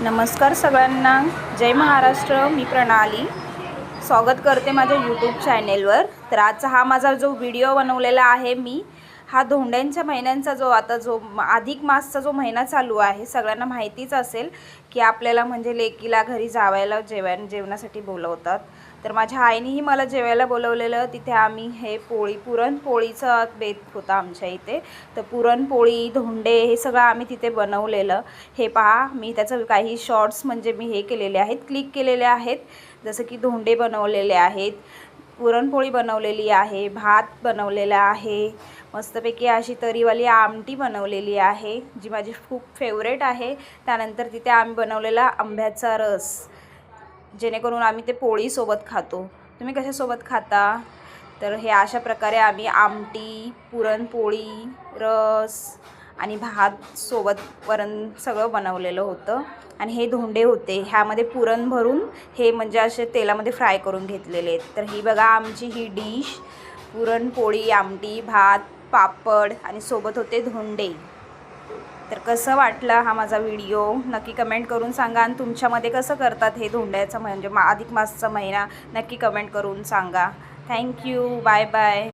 नमस्कार सगळ्यांना, जय महाराष्ट्र। मी प्रणाली स्वागत करते माझ्या यूट्यूब चॅनेलवर। तर आजचा हा माझा जो व्हिडिओ बनवलेला आहे मी हा धोंड्यांच्या महिन्यांचा जो आता जो अधिक मासचा जो महिना चालू आहे, सगळ्यांना माहितीच असेल की आपल्याला म्हणजे लेकीला घरी जावायला जेवणासाठी बोलवतात। तर माझ्या आईनेही मला जेवायला बोलवलेलं। तिथे आम्ही हे पुरणपोळीचा बेत होता आमच्या इथे। तर पुरणपोळी, धोंडे हे सगळं आम्ही तिथे बनवलेलं। हे पहा, मी त्याचं काही शॉर्ट्स म्हणजे मी हे केलेले आहेत, क्लिक केलेले आहेत। जसं की धोंडे बनवलेले आहेत, पुरणपोळी बनवलेली आहे, भात बनवलेला आहे, मस्तपैकी अशी तरीवाली आमटी बनवलेली आहे जी माझी खूप फेवरेट आहे। त्यानंतर तिथे आम्ही बनवलेला आंब्याचा रस, जेणेकरून आम्ही ते पोळीसोबत खातो। तुम्ही कशासोबत खाता? तर हे अशा प्रकारे आम्ही आमटी, पुरणपोळी, रस आणि भात सोबत वरण सगळं बनवलेलं होतं। आणि हे धोंडे होते, ह्यामध्ये पुरण भरून हे म्हणजे असे तेलामध्ये फ्राय करून घेतलेले आहेत। तर ही बघा आमची ही डिश, पुरणपोळी, आमटी, भात, पापड आणि सोबत होते धोंडे। तर कसं वाटलं हा माझा व्हिडिओ नक्की कमेंट करून सांगा। आणि तुमच्यामध्ये कसं करतात हे धोंड्याचं म्हणजे अधिक मासचा महिना, नक्की कमेंट करून सांगा। Thank you, bye bye.